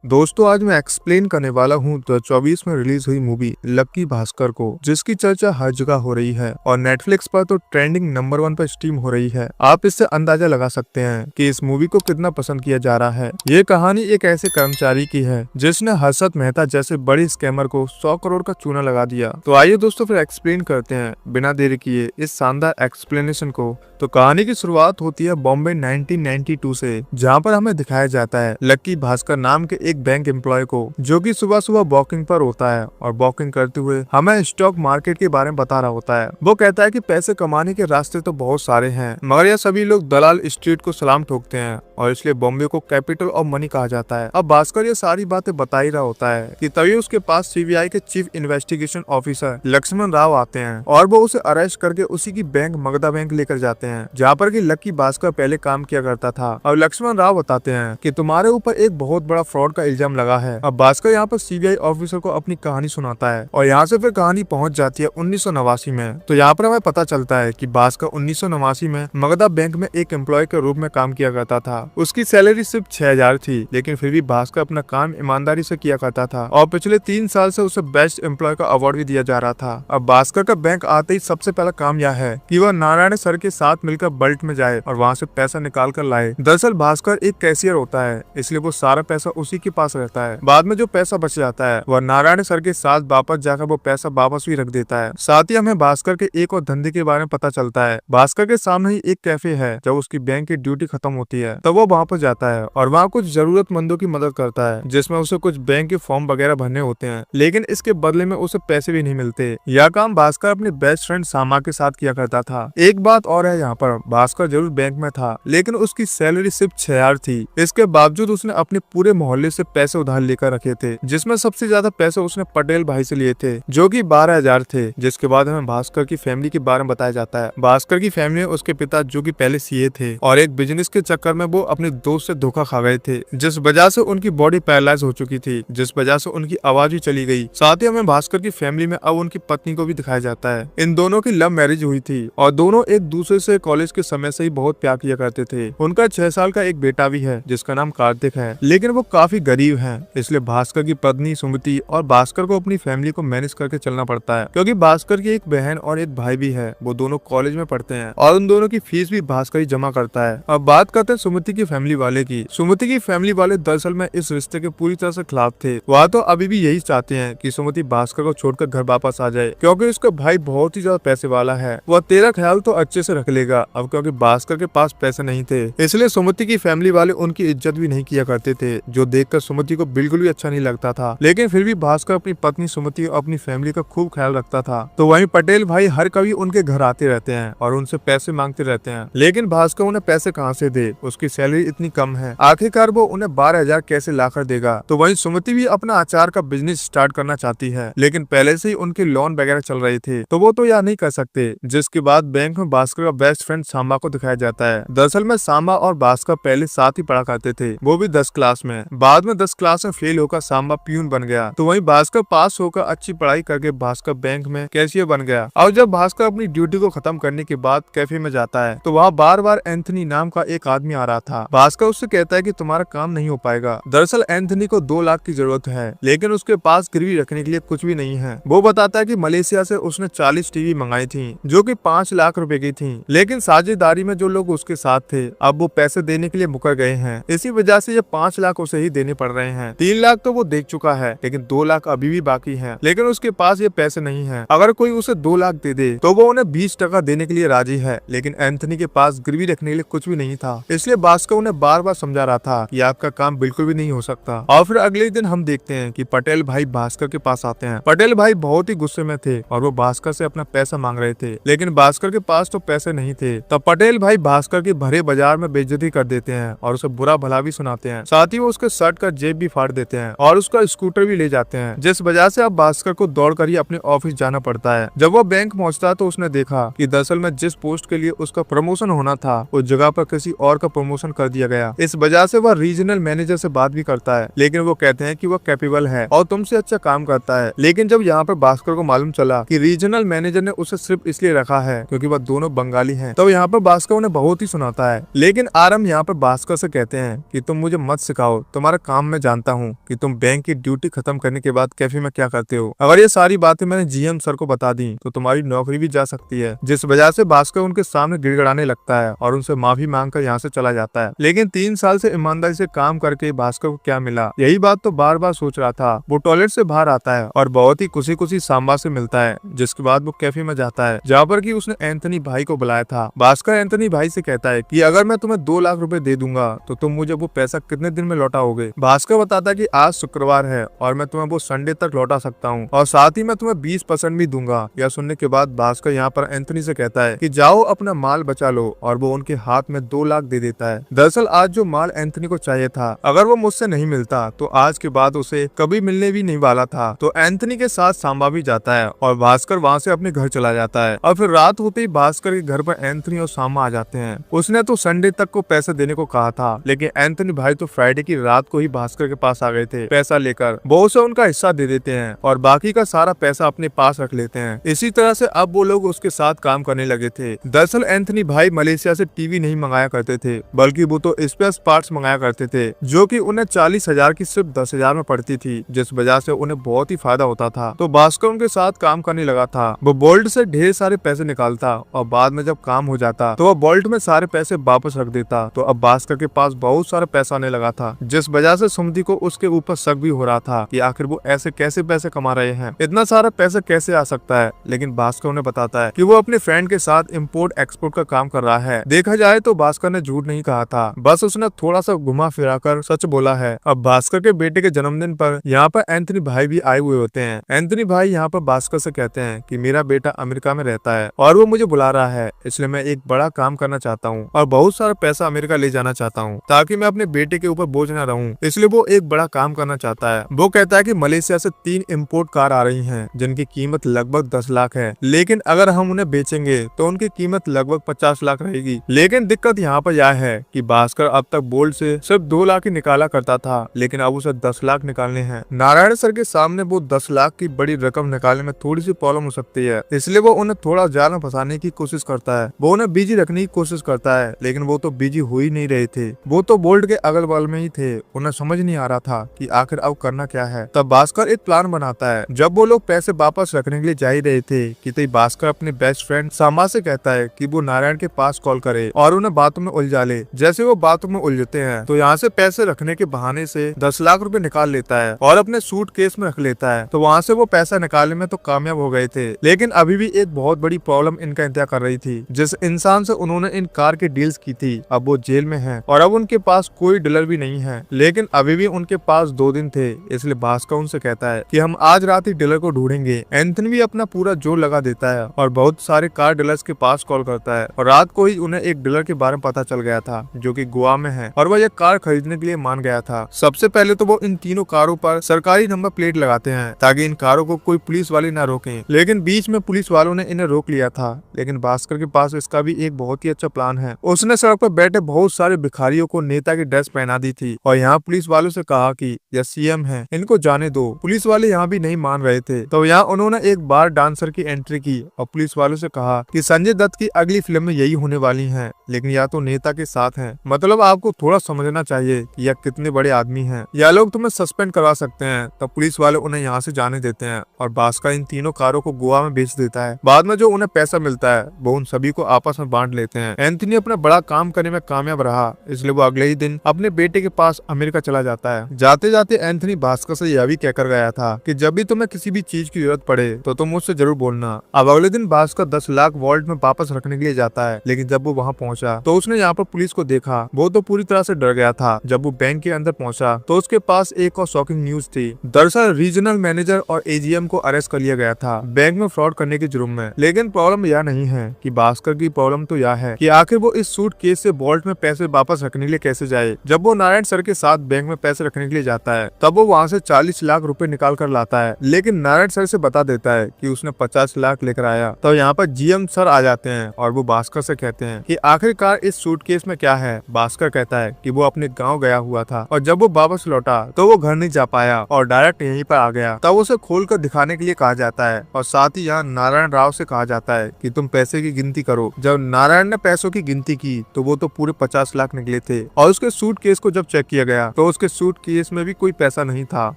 दोस्तों आज मैं एक्सप्लेन करने वाला हूँ 2024 में रिलीज हुई मूवी लक्की भास्कर को, जिसकी चर्चा हर जगह हो रही है और नेटफ्लिक्स पर तो ट्रेंडिंग नंबर 1 पर स्ट्रीम हो रही है। आप इससे अंदाजा लगा सकते हैं कि इस मूवी को कितना पसंद किया जा रहा है। ये कहानी एक ऐसे कर्मचारी की है जिसने हर्षद मेहता जैसे बड़े स्कैमर को 100 करोड़ का चूना लगा दिया। तो आइए दोस्तों फिर एक्सप्लेन करते हैं बिना देरी किए इस शानदार एक्सप्लेनेशन को। तो कहानी की शुरुआत होती है बॉम्बे 1992 से, जहाँ पर हमें दिखाया जाता है लक्की भास्कर नाम के एक बैंक एम्प्लॉय को, जो कि सुबह सुबह वॉकिंग पर होता है और वॉकिंग करते हुए हमें स्टॉक मार्केट के बारे में बता रहा होता है। वो कहता है कि पैसे कमाने के रास्ते तो बहुत सारे हैं, मगर यह सभी लोग दलाल स्ट्रीट को सलाम ठोकते हैं और इसलिए बॉम्बे को कैपिटल ऑफ मनी कहा जाता है। अब भास्कर ये सारी बातें बता ही रहा होता है कि तभी उसके पास सीबीआई के chief investigation officer Lakshman Rao आते हैं और वो उसे अरेस्ट करके उसी की बैंक मगधा बैंक लेकर जाते हैं, जहाँ पर कि लक्की भास्कर पहले काम किया करता था। और लक्ष्मण राव बताते हैं कि तुम्हारे ऊपर एक बहुत बड़ा फ्रॉड का इल्जाम लगा है। अब भास्कर यहाँ पर सीबीआई ऑफिसर को अपनी कहानी सुनाता है और यहाँ से फिर कहानी पहुंच जाती है 1989 में। तो यहाँ पर हमें पता चलता है कि भास्कर 1989 में मगधा बैंक में एक एम्प्लॉय के रूप में काम किया करता था। उसकी सैलरी सिर्फ 6000 थी, लेकिन फिर भी भास्कर अपना काम ईमानदारी से किया करता था और पिछले 3 साल से उसे बेस्ट एम्प्लॉय का अवार्ड भी दिया जा रहा था। अब भास्कर का बैंक आते ही सबसे पहला काम यह है कि वह नारायण सर के साथ मिलकर बल्ट में जाए और वहाँ से पैसा निकाल कर लाए। दरअसल भास्कर एक कैशियर होता है, इसलिए वो सारा पैसा उसी के पास रहता है। बाद में जो पैसा बच जाता है वह नारायण सर के साथ वापस जाकर वो पैसा वापस भी रख देता है। साथ ही हमें भास्कर के एक और धंधे के बारे में पता चलता है। भास्कर के सामने ही एक कैफे है। जब उसकी बैंक की ड्यूटी खत्म होती है तब वो वहाँ पर जाता है और वहाँ कुछ जरूरतमंदों की मदद करता है, जिसमें उसे कुछ बैंक के फॉर्म वगैरह भरने होते हैं, लेकिन इसके बदले में उसे पैसे भी नहीं मिलते। यह काम भास्कर अपने बेस्ट फ्रेंड सामा के साथ किया करता था। एक बात और है, यहाँ पर भास्कर जरूर बैंक में था, लेकिन उसकी सैलरी सिर्फ 6000 थी। इसके बावजूद उसने अपने पूरे मोहल्ले से पैसे उधार लेकर रखे थे, जिसमें सबसे ज्यादा पैसे उसने पटेल भाई से लिए थे, जो कि 12000 थे। जिसके बाद हमें भास्कर की फैमिली के बारे में बताया जाता है। भास्कर की फैमिली में उसके पिता, जो कि पहले सीए थे और एक बिजनेस के चक्कर में वो अपने दोस्त से धोखा खा गए थे, जिस वजह से उनकी बॉडी पैरालाइज हो चुकी थी, जिस वजह से उनकी आवाज भी चली गई। साथ ही हमें भास्कर की फैमिली में अब उनकी पत्नी को भी दिखाया जाता है। इन दोनों की लव मैरिज हुई थी और दोनों एक दूसरे से कॉलेज के समय से ही बहुत प्यार किया करते थे। उनका 6 साल का एक बेटा भी है जिसका नाम कार्तिक है, लेकिन वो काफी गरीब हैं, इसलिए भास्कर की पत्नी सुमति और भास्कर को अपनी फैमिली को मैनेज करके चलना पड़ता है, क्योंकि भास्कर की एक बहन और एक भाई भी है। वो दोनों कॉलेज में पढ़ते हैं और उन दोनों की फीस भी भास्कर ही जमा करता है। अब बात करते हैं सुमति की फैमिली वाले की। सुमति की फैमिली वाले दरअसल में इस रिश्ते के पूरी तरह से खिलाफ थे। वह तो अभी भी यही चाहते हैं कि सुमति भास्कर को छोड़कर घर वापस आ जाए, क्योंकि उसका भाई बहुत ही ज्यादा पैसे वाला है। वह तेरा ख्याल तो अच्छे से रख लेगा। अब क्योंकि भास्कर के पास पैसे नहीं थे, इसलिए सुमति की फैमिली वाले उनकी इज्जत भी नहीं किया करते थे, जो देखकर सुमति को बिल्कुल भी अच्छा नहीं लगता था। लेकिन फिर भी भास्कर अपनी पत्नी सुमति और अपनी फैमिली का खूब ख्याल रखता था। तो वहीं पटेल भाई हर कभी उनके घर आते रहते हैं और उनसे पैसे मांगते रहते हैं, लेकिन भास्कर उन्हें पैसे कहाँ से दे, उसकी सैलरी इतनी कम है। आखिरकार वो उन्हें 12000 कैसे लाकर देगा। तो वहीं सुमति भी अपना अचार का बिजनेस स्टार्ट करना चाहती है, लेकिन पहले से ही उनके लोन वगैरह चल रहे थे, तो वो तो यह नहीं कर सकते। जिसके बाद बैंक में भास्कर का बेस्ट फ्रेंड सामा को दिखाया जाता है। दरअसल में सामा और भास्कर पहले साथ ही पढ़ा करते थे, वो भी 10 क्लास में। बाद में 10 क्लास में फेल होकर सामा पियून बन गया। तो वहीं भास्कर पास होकर अच्छी पढ़ाई करके भास्कर बैंक में कैशियर बन गया। और जब भास्कर अपनी ड्यूटी को खत्म करने के बाद कैफे में जाता है, तो वहाँ बार बार एंथनी नाम का एक आदमी आ रहा था। भास्कर उससे कहता है कि तुम्हारा काम नहीं हो पाएगा। दरअसल एंथनी को 2 लाख की जरूरत है, लेकिन उसके पास गिरवी रखने के लिए कुछ भी नहीं है। वो बताता है कि मलेशिया से उसने 40 टीवी मंगाई थी, जो कि 5 लाख रुपए की थी, लेकिन साझेदारी में जो लोग उसके साथ थे अब वो पैसे देने के लिए मुकर गए हैं। इसी वजह से ये 5 लाख उसे ही देने पड़ रहे हैं। 3 लाख तो वो देख चुका है, लेकिन 2 लाख अभी भी बाकी है, लेकिन उसके पास ये पैसे नहीं है। अगर कोई उसे 2 लाख दे दे तो वो उन्हें 20% देने के लिए राजी है, लेकिन एंथनी के पास गिरवी रखने के लिए कुछ भी नहीं था। इसलिए भास्कर उन्हें बार बार समझा रहा था कि आपका काम बिल्कुल भी नहीं हो सकता। और फिर अगले दिन हम देखते हैं कि पटेल भाई भास्कर के पास आते हैं। पटेल भाई बहुत ही गुस्से में थे और वो भास्कर से अपना पैसा मांग रहे थे, लेकिन भास्कर के पास तो पैसे नहीं थे। तब पटेल भाई भास्कर की भरे बाजार में बेइज्जती कर देते हैं और उसे बुरा भला भी सुनाते हैं। साथ ही वो उसके शर्ट का जेब भी फाड़ देते हैं और उसका स्कूटर भी ले जाते हैं, जिस वजह से अब भास्कर को दौड़कर ही अपने ऑफिस जाना पड़ता है। जब वो बैंक पहुंचता तो उसने देखा कि दरअसल में जिस पोस्ट के लिए उसका प्रमोशन होना था उस जगह पर किसी और का प्रमोशन कर दिया गया। इस वजह से वह रीजनल मैनेजर से बात भी करता है, लेकिन वो कहते हैं कि वह कैपेबल है और तुमसे अच्छा काम करता है। लेकिन जब यहाँ पर भास्कर को मालूम चला कि रीजनल मैनेजर ने उसे सिर्फ इसलिए रखा है क्योंकि वह दोनों बंगाली हैं, तो यहाँ पर भास्कर उन्हें बहुत ही सुनाता है। लेकिन आरम यहाँ पर भास्कर से कहते हैं कि तुम मुझे मत सिखाओ, तुम्हारा काम मैं जानता हूँ कि तुम बैंक की ड्यूटी खत्म करने के बाद कैफे में क्या करते हो। अगर ये सारी बातें मैंने जीएम सर को बता दी तो तुम्हारी नौकरी भी जा सकती है। जिस वजह से भास्कर उनके सामने गिड़गिड़ाने लगता है और उनसे माफी मांगकर यहाँ से चला जाता है। लेकिन 3 साल से ईमानदारी से काम करके भास्कर को क्या मिला, यही बात तो बार बार सोच रहा था। वो टॉयलेट से बाहर आता है और बहुत ही खुशी खुशी सांबा से मिलता है, जिसके बाद वो कैफे में जाता है जहाँ पर कि उसने एंथनी भाई को बुलाया था। भास्कर एंथनी भाई से कहता है कि अगर मैं तुम्हें 2 लाख रुपए दे दूंगा तो तुम मुझे वो पैसा कितने दिन में लौटाओगे। भास्कर बताता है कि आज शुक्रवार है और मैं तुम्हें वो संडे तक लौटा सकता हूँ और साथ ही मैं तुम्हें 20% भी दूंगा। यह सुनने के बाद भास्कर यहाँ पर एंथनी से कहता है कि जाओ अपना माल बचा लो और वो उनके हाथ में 2 लाख दे देता है। दरअसल आज जो माल एंथनी को चाहिए था, अगर वो मुझसे नहीं मिलता तो आज के बाद उसे कभी मिलने भी नहीं वाला था। तो एंथनी के साथ सांबा भी जाता है और भास्कर वहाँ से अपने घर चला जाता है। और फिर रात होते ही भास्कर के घर पर एंथनी और सांबा आ जाते हैं। उसने तो संडे तक को पैसे देने को कहा था, लेकिन एंथनी भाई तो फ्राइडे की रात को ही भास्कर के पास आ गए थे पैसा लेकर। वो उसे उनका हिस्सा दे देते हैं और बाकी का सारा पैसा अपने पास रख लेते हैं। इसी तरह से अब वो लोग उसके साथ काम करने लगे थे। दरअसल एंथनी भाई मलेशिया से टीवी नहीं मंगाया करते थे, बल्कि वो तो स्पेयर पार्ट्स मंगाया करते थे, जो कि उन्हें 40,000 की सिर्फ 10,000 में पड़ती थी, जिस वजह से उन्हें बहुत ही फायदा होता था। तो भास्कर उनके साथ काम करने लगा था। वो बोल्ट से ढेर सारे पैसे निकालता और बाद में जब काम हो जाता तो वो बोल्ट में सारे पैसे वापस रख देता। तो अब भास्कर के पास बहुत सारा पैसा आने लगा था, जिस वजह से सुमति को उसके ऊपर शक भी हो रहा था कि आखिर वो ऐसे कैसे पैसे कमा रहे हैं, इतना सारा पैसा कैसे आ सकता है। लेकिन भास्कर उन्हें बताता है कि वो अपने फ्रेंड के साथ इम्पोर्ट एक्सपोर्ट का काम कर रहा है। देखा जाए तो भास्कर ने झूठ नहीं कहा था, बस उसने थोड़ा सा घुमा फिरा कर सच बोला है। अब भास्कर के बेटे के जन्मदिन पर यहाँ पर एंथनी भाई भी आए हुए होते हैं। एंथनी भाई यहाँ पर भास्कर से कहते हैं कि मेरा बेटा अमेरिका में रहता है और वो मुझे बुला रहा है, इसलिए मैं एक बड़ा काम करना चाहता हूँ और बहुत सारा पैसा अमेरिका ले जाना चाहता हूँ ताकि मैं अपने बेटे के ऊपर बोझ न रहूं। इसलिए वो एक बड़ा काम करना चाहता है। वो कहता है कि मलेशिया से 3 इम्पोर्ट कार आ रही हैं, जिनकी कीमत लगभग 10 लाख है, लेकिन अगर हम उन्हें बेचेंगे तो उनकी कीमत लगभग 50 लाख रहेगी। लेकिन दिक्कत यहाँ पर यह है कि भास्कर अब तक बोल्ट से सिर्फ 2 लाख ही निकाला करता था, लेकिन अब उसे 10 लाख निकालने हैं। नारायण सर के सामने वो 10 लाख की बड़ी रकम निकालने में थोड़ी सी प्रॉब्लम हो सकती है, इसलिए वो उन्हें थोड़ा जाल में फंसाने की कोशिश करता है। वो उन्हें बिजी रखने की कोशिश करता है, लेकिन वो तो बिजी हो ही नहीं रहे थे। वो तो बोल्ट के अगल बगल में ही थे। उन्हें समझ नहीं आ रहा था कि आखिर अब करना क्या है। तब भास्कर एक प्लान बनाता है। जब वो लोग पैसे वापस रखने के लिए जा ही रहे थे कि तभी भास्कर अपने बेस्ट फ्रेंड सामा से कहता है कि वो नारायण के पास कॉल करे और उन्हें बातों में उलझा ले। जैसे वो बातों में उलझते हैं तो यहाँ से पैसे रखने के बहाने से 10 लाख रुपए निकाल लेता है और अपने सूट केस में रख लेता है। तो वहाँ से वो पैसा निकालने में तो कामयाब हो गए थे, लेकिन अभी भी एक बहुत बड़ी प्रॉब्लम इनका इंतजार कर रही थी। जिस इंसान से उन्होंने इन कार की डील्स की थी अब वो जेल में है और अब उनके पास कोई डीलर भी नहीं है, लेकिन अभी भी उनके पास 2 दिन थे। इसलिए भास्कर उनसे कहता है कि हम आज रात ही डीलर को ढूंढेंगे। एंथनी भी अपना पूरा जोर लगा देता है और बहुत सारे कार डीलर्स के पास कॉल करता है और रात को ही उन्हें एक डीलर के बारे में पता चल गया था जो कि गोवा में है और वह यह कार खरीदने के लिए मान गया था। सबसे पहले तो वो इन तीनों कारों पर सरकारी नंबर प्लेट लगाते हैं ताकि इन कारों को कोई पुलिस वाले न रोकें, लेकिन बीच में पुलिस वालों ने इन्हें रोक लिया था। लेकिन भास्कर के पास इसका भी एक बहुत ही अच्छा प्लान है। उसने सड़क पर बैठे बहुत सारे भिखारियों को नेता की ड्रेस पहना दी थी और यहाँ पुलिस वालों से कहा कि यह सीएम है, इनको जाने दो। पुलिस वाले यहाँ भी नहीं मान रहे थे, तो यहाँ उन्होंने एक बार डांसर की एंट्री की और पुलिस वालों से कहा कि संजय दत्त की अगली फिल्म में यही होने वाली है, लेकिन यह तो नेता के साथ है। मतलब आपको थोड़ा समझना चाहिए कि यह कितने बड़े आदमी हैं। यह लोग तुम्हें सस्पेंड करवा सकते हैं। तब पुलिस वाले उन्हें यहाँ से जाने देते हैं और भास्कर इन तीनों कारों को गोवा में बेच देता है। बाद में जो उन्हें पैसा मिलता है वो उन सभी को आपस में बांट लेते हैं। एंथनी अपना बड़ा काम करने में कामयाब रहा, इसलिए वो अगले ही दिन अपने बेटे के पास अमेरिका चला जाता है। जाते जाते एंथनी भास्कर से यह भी कहकर गया था कि जब भी तुम्हें किसी भी चीज की जरूरत पड़े तो तुम मुझसे जरूर बोलना। अब अगले दिन भास्कर 10 लाख वॉल्ट में वापस रखने के लिए जाता है, लेकिन जब वो वहाँ पहुंचा तो उसने यहाँ पर पुलिस को देखा। वो तो पूरी तरह से डर गया था। जब वो बैंक के अंदर पहुंचा तो उसके पास एक और शॉकिंग न्यूज थी। दरअसल रीजनल मैनेजर और एजीएम को अरेस्ट कर लिया गया था बैंक में फ्रॉड करने के जुर्म में। लेकिन प्रॉब्लम यह नहीं है कि भास्कर की प्रॉब्लम तो यह है कि आखिर वो इस सूट केस से वॉल्ट में पैसे वापस रखने के लिए कैसे जाए। जब वो नारायण सर के साथ बैंक में पैसे रखने के लिए जाता है तब वो वहाँ से 40 लाख रुपए निकाल कर लाता है, लेकिन नारायण सर से बता देता है कि उसने 50 लाख लेकर आया। तो यहाँ पर जीएम सर आ जाते हैं और वो भास्कर से कहते हैं कि आखिरकार इस सूटकेस में क्या है। भास्कर कहता है कि वो अपने गांव गया हुआ था और जब वो वापस लौटा तो वो घर नहीं जा पाया और डायरेक्ट यहीं पर आ गया। तब उसे खोल कर दिखाने के लिए कहा जाता है और साथ ही यहाँ नारायण राव से कहा जाता है कि तुम पैसे की गिनती करो। जब नारायण ने पैसों की गिनती की तो वो तो पूरे 50 लाख निकले थे और उसके सूटकेस को जब चेक किया गया तो उसके सूट केस में भी कोई पैसा नहीं था।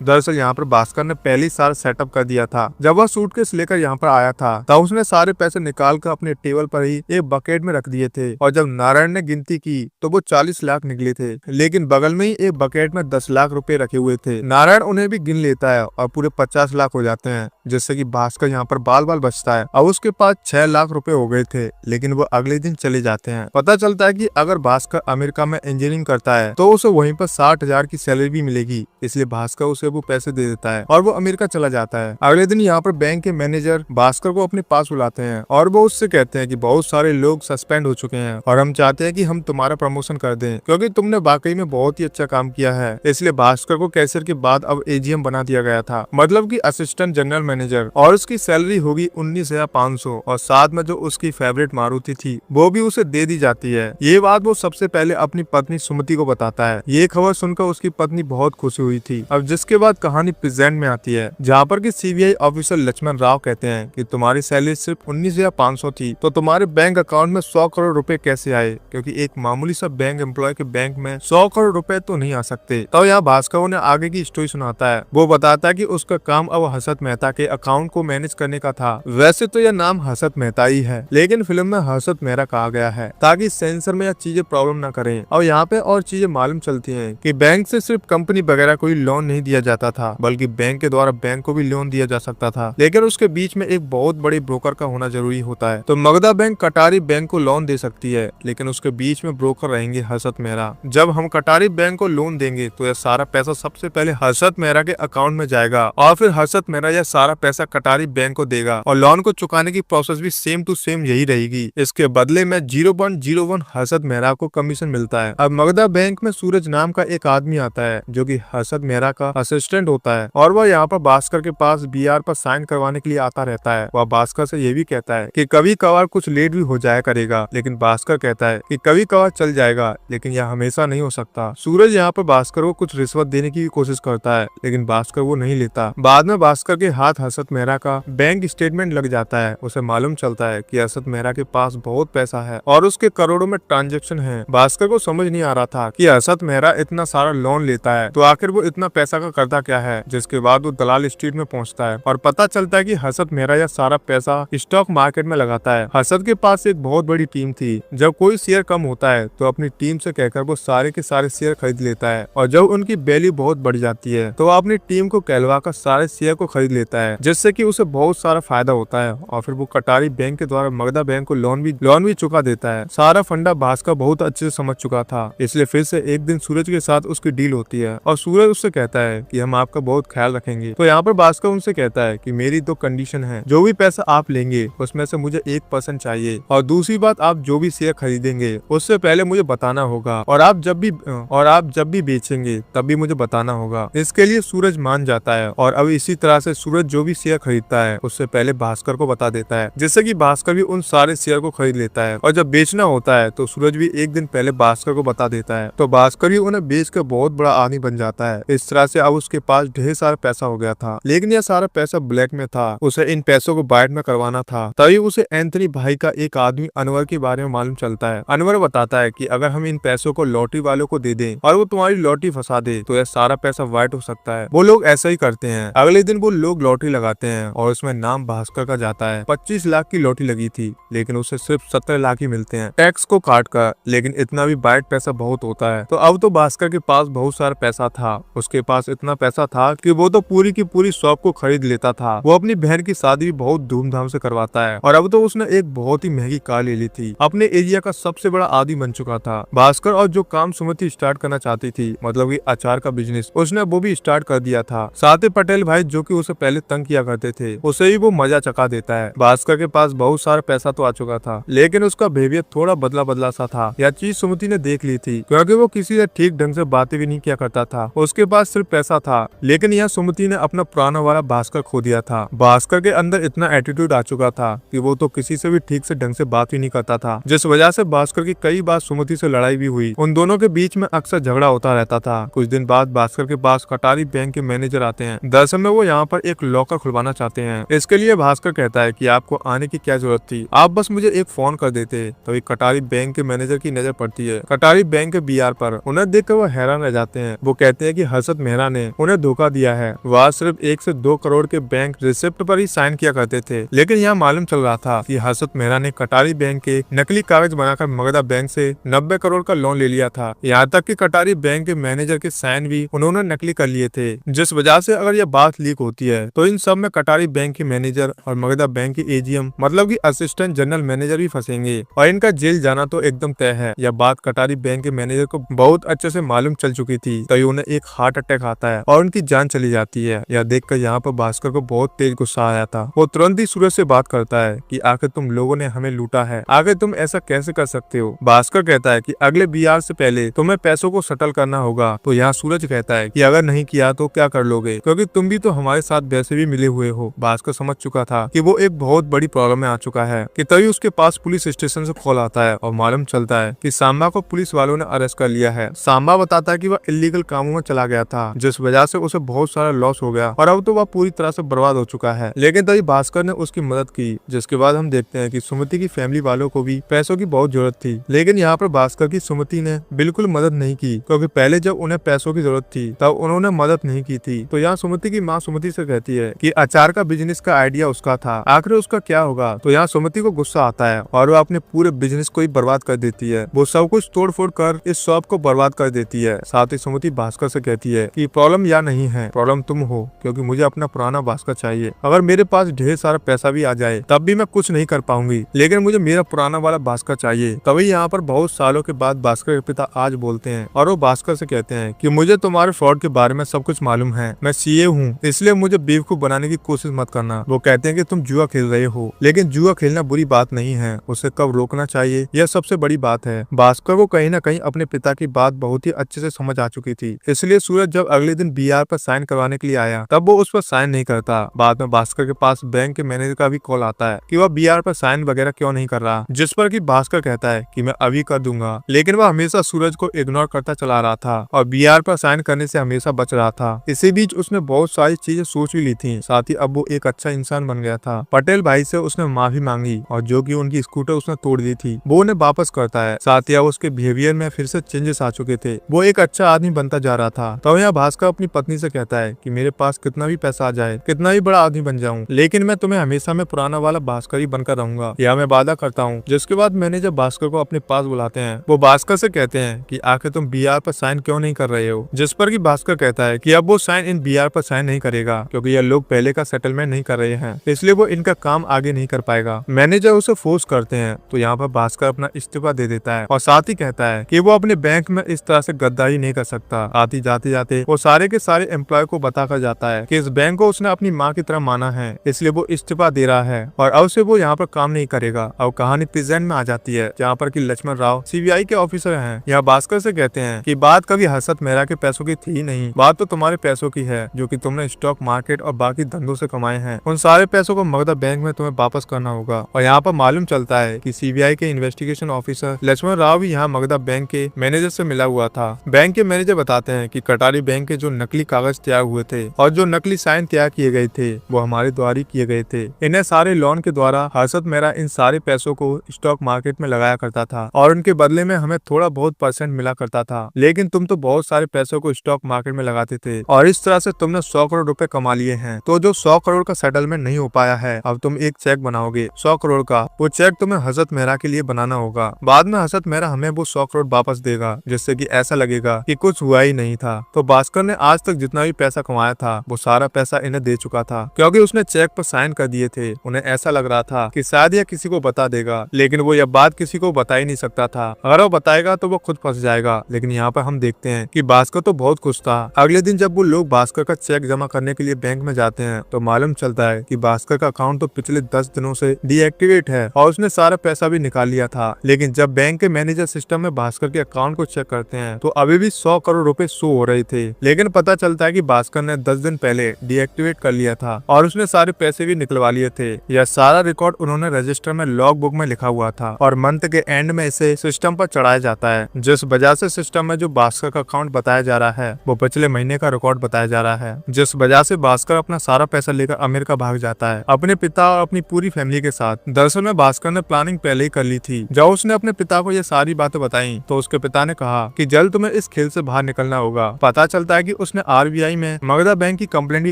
दरअसल यहाँ पर भास्कर ने पहले ही सारा सेटअप कर दिया था। जब वह सूटकेस लेकर यहाँ पर आया था तब उसने सारे पैसे निकाल कर अपने टेबल पर ही एक बकेट में रख दिए थे, और जब नारायण ने गिनती की तो वो 40 लाख निकले थे, लेकिन बगल में ही एक बकेट में 10 लाख रुपए रखे हुए थे। नारायण उन्हें भी गिन लेता है और पूरे 50 लाख हो जाते हैं, जिससे कि भास्कर यहाँ पर बाल बाल बचता है। अब उसके पास 6 लाख रुपए हो गए थे, लेकिन वो अगले दिन चले जाते हैं। पता चलता है कि अगर भास्कर अमेरिका में इंजीनियरिंग करता है तो उसे वहीं पर 60,000 की सैलरी भी मिलेगी, इसलिए भास्कर उसे वो पैसे दे देता है और वो अमेरिका चला जाता है। अगले दिन यहाँ पर बैंक के मैनेजर भास्कर को अपने पास बुलाते हैं और वो उससे कहते हैं कि बहुत सारे लोग सस्पेंड हो चुके हैं और हम चाहते हैं कि हम तुम्हारा प्रमोशन कर दें, क्योंकि तुमने वाकई में बहुत ही अच्छा काम किया है। इसलिए भास्कर को कैशियर के बाद अब एजीएम बना दिया गया था, मतलब कि असिस्टेंट जनरल मैनेजर, और उसकी सैलरी होगी 19,500 और साथ में जो उसकी फेवरेट मारुति थी वो भी उसे दे दी जाती है। ये बात वो सबसे पहले अपनी पत्नी सुमति को बताता है। ये खबर सुनकर उसकी पत्नी बहुत खुशी हुई थी। अब जिसके बाद कहानी प्रेजेंट में आती है, जहाँ पर कि सीबीआई ऑफिसर लक्ष्मण राव कहते हैं कि तुम्हारी सैलरी सिर्फ 19,500 थी, तो तुम्हारे बैंक अकाउंट में 100 करोड़ रुपए कैसे आए, क्योंकि एक मामूली सा बैंक एम्प्लॉय के बैंक में 100 करोड़ रुपए तो नहीं आ सकते। तो यहाँ भास्कर उन्हें आगे की स्टोरी सुनाता है। वो बताता है कि उसका काम अब हर्षद मेहता के अकाउंट को मैनेज करने का था। वैसे तो यह नाम हर्षद मेहता ही है, लेकिन फिल्म में हर्षद मेहरा कहा गया है ताकि सेंसर में यह चीजें प्रॉब्लम न करें। और यहाँ पे और चीजें मालूम चलती हैं कि बैंक से सिर्फ कंपनी वगैरह कोई लोन नहीं दिया जाता था, बल्कि बैंक के द्वारा बैंक को भी लोन दिया जा सकता था, लेकिन उसके बीच में एक बहुत बड़े ब्रोकर का होना जरूरी होता है। तो मगधा बैंक कटारी बैंक को लोन दे सकती है, लेकिन उसके बीच में ब्रोकर रहेंगे हर्षद मेहरा। जब हम कटारी बैंक को लोन देंगे तो यह सारा पैसा सबसे पहले हर्षद मेहरा के अकाउंट में जाएगा और फिर हर्षद मेहरा यह सारा पैसा कटारी बैंक को देगा और लोन को चुकाने की प्रोसेस भी सेम टू सेम यही रहेगी। इसके बदले में 0.01 हर्षद मेहरा को कमीशन मिलता है। अब मगधा बैंक में सूरज नाम का एक आदमी आता है जो कि हर्षद मेहरा का असिस्टेंट होता है, और वह यहाँ पर भास्कर के पास बीआर पर साइन करवाने के लिए आता रहता है। वह भास्कर से ये भी कहता है कि कभी कभार कुछ लेट भी हो जाया करेगा, लेकिन भास्कर कहता है कि कभी कभार चल जाएगा, लेकिन यह हमेशा नहीं हो सकता। सूरज यहाँ पर भास्कर को कुछ रिश्वत देने की कोशिश करता है, लेकिन भास्कर वो नहीं लेता। बाद में भास्कर के हाथ हर्षद मेहरा का बैंक स्टेटमेंट लग जाता है। उसे मालूम चलता है कि हर्षद मेहरा के पास बहुत पैसा है और उसके करोड़ों में ट्रांजैक्शन है। भास्कर को समझ नहीं आ रहा था कि हर्षद मेहरा इतना सारा लोन लेता है तो आखिर वो इतना पैसा का करता क्या है। जिसके बाद वो दलाल स्ट्रीट में पहुंचता है और पता चलता है कि हर्षद मेहरा यह सारा पैसा स्टॉक मार्केट में लगाता है। हर्षद के पास एक बहुत बड़ी टीम थी। जब कोई शेयर कम होता है तो अपनी टीम से कहकर वो सारे के सारे शेयर खरीद लेता है, और जब उनकी वैल्यू बहुत बढ़ जाती है तो वो अपनी टीम को कहलवा कर सारे शेयर को खरीद लेता है, जिससे कि उसे बहुत सारा फायदा होता है। और फिर वो कटारी बैंक के द्वारा मगधा बैंक को लोन भी चुका देता है। सारा फंडा भास्कर बहुत अच्छे से समझ चुका था, इसलिए फिर से एक दिन सूरज के साथ उसकी डील होती है और सूरज उससे कहता है कि हम आपका बहुत ख्याल रखेंगे। तो यहाँ पर भास्कर उनसे कहता है कि मेरी दो कंडीशन है, जो भी पैसा आप लेंगे उसमें से मुझे 1% चाहिए, और दूसरी बात आप जो भी शेयर खरीदेंगे उससे पहले मुझे बताना होगा, और आप जब भी बेचेंगे तब भी मुझे बताना होगा। इसके लिए सूरज मान जाता है, और अब इसी तरह से सूरज जो भी शेयर खरीदता है उससे पहले भास्कर को बता देता है, जिससे कि भास्कर भी उन सारे शेयर को खरीद लेता है। और जब बेचना होता है तो सूरज भी एक दिन पहले भास्कर को बता देता है, तो भास्कर भी उन्हें बेच कर बहुत बड़ा आदमी बन जाता है। इस तरह से अब उसके पास ढेर सारा पैसा हो गया था, लेकिन यह सारा पैसा ब्लैक में था। उसे इन पैसों को वाइट में करवाना था। तभी उसे एंथनी भाई का एक आदमी अनवर के बारे में मालूम चलता है। अनवर बताता है कि अगर हम इन पैसों को लॉटरी वालों को दे दें और वो तुम्हारी लॉटरी फंसा दे तो यह सारा पैसा वाइट हो सकता है। वो लोग ऐसा ही करते हैं। अगले दिन वो लोग लॉटरी लगाते हैं और उसमें नाम भास्कर का जाता है। 25 लाख की लॉटरी लगी थी, लेकिन उसे सिर्फ 17 लाख ही मिलते हैं टैक्स को काट कर। लेकिन इतना भी वाइट पैसा बहुत होता है। तो अब तो भास्कर के पास बहुत सारा पैसा था। उसके पास इतना पैसा था कि वो तो पूरी की पूरी शॉप को खरीद लेता था। वो अपनी बहन की शादी भी बहुत धूमधाम से करवाता है, और अब तो उसने एक बहुत ही महंगी कार ले ली थी। अपने एरिया का सबसे बड़ा आदमी बन चुका था भास्कर। और जो काम सुमति स्टार्ट करना चाहती थी, मतलब कि अचार का बिजनेस, उसने वो भी स्टार्ट कर दिया था। साथ ही पटेल भाई जो कि उसे पहले तंग किया करते थे, उसे ही वो मजा चका देता है। भास्कर के पास बहुत सारा पैसा तो आ चुका था, लेकिन उसका बिहेवियर थोड़ा बदला बदला सा था। यह चीज सुमति ने देख ली थी, क्योंकि वो किसी से ठीक ढंग से बातें भी नहीं किया करता था। उसके पास सिर्फ पैसा था, लेकिन यह सुमति ने अपना पुराना वाला भास्कर खो दिया था। भास्कर के अंदर इतना एटीट्यूड आ चुका था कि वो तो किसी से भी ठीक से ढंग से बात ही नहीं करता था, जिस वजह से भास्कर की कई बार सुमति से लड़ाई भी हुई। उन दोनों के बीच में अक्सर झगड़ा होता रहता था। कुछ दिन बाद भास्कर के पास कटारी बैंक के मैनेजर आते हैं। दरअसल में वो यहाँ पर एक लॉकर खुलवाना चाहते हैं। इसके लिए भास्कर कहता है कि आपको आने की क्या जरूरत थी, आप बस मुझे एक फोन कर देते। तभी कटारी बैंक के मैनेजर की नजर पड़ती है कटारी बैंक के बीआर पर। उन्हें देखकर वो हैरान रह जाते हैं। वो कहते हैं कि हर्षद मेहरा ने उन्हें धोखा दिया है। वह सिर्फ 1 से 2 करोड़ के बैंक रिसिप्ट पर ही साइन किया करते थे, लेकिन यहाँ मालूम चल रहा था कि हर्षद मेहरा ने कटारी बैंक के नकली कागज बनाकर मगधा बैंक से 90 करोड़ का लोन ले लिया था। यहाँ तक कि कटारी बैंक के मैनेजर के साइन भी उन्होंने नकली कर लिए थे, जिस वजह से अगर यह बात लीक होती है तो इन सब में कटारी बैंक के मैनेजर और मगधा बैंक के एजीएम मतलब कि असिस्टेंट जनरल मैनेजर भी फंसेंगे और इनका जेल जाना तो एकदम तय है। यह बात कटारी बैंक के मैनेजर को बहुत अच्छे से मालूम चल चुकी थी, तभी उन्हें एक हार्ट अटैक आता है और उनकी जान चली जाती है। यह देखकर यहाँ पर भास्कर को बहुत तेज गुस्सा आया था। वो तुरंत ही सूरज से बात करता है कि आखिर तुम लोगों ने हमें लूटा है, आखिर तुम ऐसा कैसे कर सकते हो। भास्कर कहता है कि अगले बीआर से पहले तुम्हें पैसों को सेटल करना होगा। तो यहाँ सूरज कहता है कि अगर नहीं किया तो क्या कर लोगे, क्योंकि तुम भी तो हमारे साथ वैसे भी मिले हुए हो। भास्कर समझ चुका था कि वो एक बहुत बड़ी प्रॉब्लम में आ चुका है कि तभी उसके पास पुलिस स्टेशन से कॉल आता है और मालूम चलता है कि सांबा को पुलिस वालों ने अरेस्ट कर लिया है। सांबा बताता है कि वह इलीगल कामों में चला गया था, जिस वजह से उसे बहुत सारा लॉस हो गया और अब तो वह पूरी तरह से बर्बाद हो चुका है। लेकिन तभी भास्कर ने उसकी मदद की, जिसके बाद हम देखते हैं कि सुमति की फैमिली वालों को भी पैसों की बहुत जरूरत थी। लेकिन यहाँ पर भास्कर की सुमति ने बिल्कुल मदद नहीं की, क्योंकि पहले जब उन्हें पैसों की जरूरत थी तब उन्होंने मदद नहीं की थी। तो यहाँ सुमति की माँ सुमति से कहती है कि अचार का बिजनेस का आइडिया उसका था, आखिर उसका क्या होगा। तो यहाँ सुमति को गुस्सा आता है और वो अपने पूरे बिजनेस को ही बर्बाद कर देती है। वो सब कुछ तोड़ फोड़ कर इस शॉप को बर्बाद कर देती है। साथ ही सुमति भास्कर से कहती है कि प्रॉब्लम या नहीं है, प्रॉब्लम तुम हो, क्योंकि मुझे अपना पुराना भास्कर चाहिए। अगर मेरे पास ढेर सारा पैसा भी आ जाए तब भी मैं कुछ नहीं कर पाऊंगी, लेकिन मुझे मेरा पुराना वाला भास्कर चाहिए। तभी यहाँ पर बहुत सालों के बाद भास्कर के पिता आज बोलते हैं और वो भास्कर से कहते हैं कि मुझे तुम्हारे फ्रॉड के बारे में सब कुछ मालूम है, मैं सीए हूँ, इसलिए मुझे बेवकूफ बनाने की कोशिश मत करना। वो कहते हैं कि तुम जुआ खेल रहे हो, लेकिन जुआ खेलना बुरी बात नहीं है, उसे कब रोकना चाहिए यह सबसे बड़ी बात है। भास्कर को कहीं न कहीं अपने पिता की बात बहुत ही अच्छे से समझ आ चुकी थी, इसलिए सूरज जब अगले दिन बीआर पर साइन करवाने के लिए आया तब वो उस पर साइन नहीं करता। बाद में भास्कर के पास बैंक के मैनेजर का भी कॉल आता है कि वह बीआर पर साइन वगैरह क्यों नहीं कर रहा, जिस पर कि भास्कर कहता है कि मैं अभी कर दूंगा। लेकिन वह हमेशा सूरज को इग्नोर करता चला रहा था और बीआर पर साइन करने से हमेशा बच रहा था। इसी बीच उसने बहुत सारी चीजें सोच भी ली थी, साथ ही अब वो एक अच्छा इंसान बन गया था। पटेल भाई से उसने माफी मांगी और जो कि उनकी स्कूटर उसने तोड़ दी थी वो उन्हें वापस करता है। साथ ही अब उसके बिहेवियर में फिर से चेंजेस आ चुके थे, वो एक अच्छा आदमी बनता जा रहा था। तो यहाँ भास्कर अपनी पत्नी से कहता है कि मेरे पास कितना भी पैसा आ जाए, कितना भी बड़ा आदमी बन जाऊं, लेकिन मैं तुम्हें हमेशा में पुराना वाला भास्कर ही बनकर रहूंगा, यह मैं वादा करता हूँ। जिसके बाद मैनेजर भास्कर को अपने पास बुलाते हैं। वो भास्कर से कहते हैं कि आखिर तुम बीआर पर साइन क्यों नहीं कर रहे हो, जिस पर कि भास्कर कहता है कि अब वो साइन इन बीआर पर साइन नहीं करेगा, क्योंकि यह लोग पहले का सेटलमेंट नहीं कर रहे हैं, इसलिए वो इनका काम आगे नहीं कर पाएगा। मैनेजर उसे फोर्स करते हैं, तो यहाँ पर भास्कर अपना इस्तीफा दे देता है और साथ ही कहता है कि वो अपने बैंक में इस तरह से गद्दारी नहीं कर सकता। साथ ही जाते जाते वो सारे के सारे एम्प्लॉय को बताकर जाता है कि इस बैंक को उसने अपनी माँ की तरह माना है, इसलिए वो इस्तीफा दे रहा है और अब से वो यहाँ पर काम नहीं करेगा। अब कहानी प्रेजेंट में आ जाती है, जहाँ पर कि लक्ष्मण राव सीबीआई के ऑफिसर हैं। यहाँ भास्कर से कहते हैं कि बात कभी हर्षद मेहरा के पैसों की थी नहीं, बात तो तुम्हारे पैसों की है जो कि तुमने स्टॉक मार्केट और बाकी धंधों से कमाए हैं। उन सारे पैसों को मगधा बैंक में तुम्हें वापस करना होगा। और यहाँ पर मालूम चलता है कि सीबीआई के इन्वेस्टिगेशन ऑफिसर लक्ष्मण राव भी यहाँ मगधा बैंक के मैनेजर से मिला हुआ था। बैंक के मैनेजर बताते हैं कि कटारी बैंक के जो नकली कागज तैयार हुए थे और जो नकली साइन तैयार किए गए थे वो हमारे द्वारा ही किए गए थे। इन्हें सारे लोन के द्वारा हर्षद मेहरा इन सारे पैसों को स्टॉक मार्केट में लगाया करता था और उनके बदले में हमें थोड़ा बहुत % मिला करता था, लेकिन तुम तो बहुत सारे पैसों को स्टॉक मार्केट में लगाते थे और इस तरह से तुमने 100 करोड़ रुपए कमा लिए हैं। तो जो 100 करोड़ का सेटलमेंट नहीं हो पाया है, अब तुम एक चेक बनाओगे 100 करोड़ का, वो चेक तुम्हें हर्षद मेहरा के लिए बनाना होगा। बाद में हर्षद मेहरा हमें वो 100 करोड़ वापस देगा, जिससे कि ऐसा लगेगा कि कुछ हुआ ही नहीं था। तो भास्कर ने आज तक जितना भी पैसा कमाया था वो सारा पैसा इन्हें दे चुका था, क्योंकि उसने चेक पर साइन कर दिए थे। उन्हें ऐसा लग रहा था कि शायद यह किसी को बता देगा, लेकिन वो यह बात किसी को बता ही नहीं सकता था। अगर वो बताएगा तो वो खुद फंस जाएगा। लेकिन यहाँ पर हम देखते हैं कि भास्कर तो बहुत खुश था। अगले दिन जब वो लोग भास्कर का चेक जमा करने के लिए बैंक में जाते हैं तो मालूम चलता है कि भास्कर का अकाउंट तो पिछले 10 दिनों से डीएक्टिवेट है और उसने सारा पैसा भी निकाल लिया था। लेकिन जब बैंक के मैनेजर सिस्टम में भास्कर के अकाउंट को चेक करते हैं तो अभी भी 100 करोड़ रुपए शो हो रहे थे। लेकिन पता चलता है कि भास्कर ने 10 दिन पहले डीएक्टिवेट कर लिया था और उसने सारे पैसे भी निकलवा लिए थे। यह सारा रिकॉर्ड उन्होंने रजिस्टर में लॉग बुक में लिखा हुआ था और मंथ के एंड में इसे सिस्टम पर चढ़ाया जाता है, जिस वजह से सिस्टम में जो भास्कर का अकाउंट बताया जा रहा है वो पिछले महीने का रिकॉर्ड बताया जा रहा है, जिस वजह से भास्कर अपना सारा पैसा लेकर अमेरिका भाग जाता है अपने पिता और अपनी पूरी फैमिली के साथ। दरअसल में भास्कर ने प्लानिंग पहले ही कर ली थी। जब उसने अपने पिता को ये सारी बातें बताई तो उसके पिता ने कहा कि जल्द तुम्हें इस खेल से बाहर निकलना होगा। पता चलता है कि उसने आरबीआई में मगधा बैंक की कंप्लेंट भी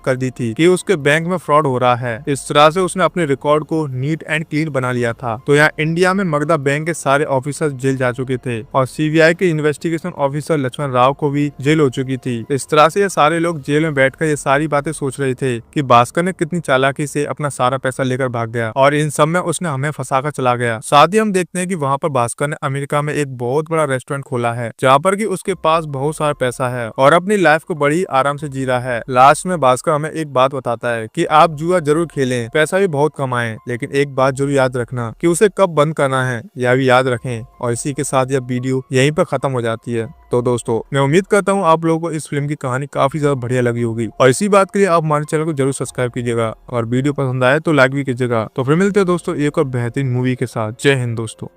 कर दी थी कि उसके बैंक में फ्रॉड हो रहा है। इस तरह से उसने अपने रिकॉर्ड को नीट एंड क्लीन बना लिया था। तो यहाँ इंडिया में मगधा बैंक के सारे ऑफिसर जेल जा चुके थे और सीबीआई के इन्वेस्टिगेशन ऑफिसर लक्ष्मण राव को भी जेल हो चुकी थी। इस तरह से ये सारे लोग जेल में बैठकर ये सारी बातें सोच रहे थे कि भास्कर ने कितनी चालाकी से अपना सारा पैसा लेकर भाग गया और इन सब में उसने हमें फंसाकर चला गया। साथ ही हम देखते हैं कि वहाँ पर भास्कर ने अमेरिका में एक बहुत बड़ा रेस्टोरेंट खोला है जहाँ पर कि उसके पास बहुत सारा पैसा है और अपनी लाइफ को बड़ी आराम से जी रहा है। लास्ट में भास्कर हमें एक बात बताता है कि आप जुआ जरूर खेलें, पैसा भी बहुत कमाएं, लेकिन एक बात जरूर याद रखना कि उसे कब बंद करना है यह भी याद रखें। और इसी के साथ यह वीडियो यहीं पर खत्म हो जाती है। तो दोस्तों मैं उम्मीद करता हूँ आप लोगों को इस फिल्म की कहानी काफी ज्यादा बढ़िया लगी होगी और इसी बात के लिए आप हमारे चैनल को जरूर सब्सक्राइब कीजिएगा और वीडियो पसंद आए तो लाइक भी कीजिएगा। तो फिर मिलते हैं दोस्तों एक और बेहतरीन मूवी के साथ। जय हिंद दोस्तों।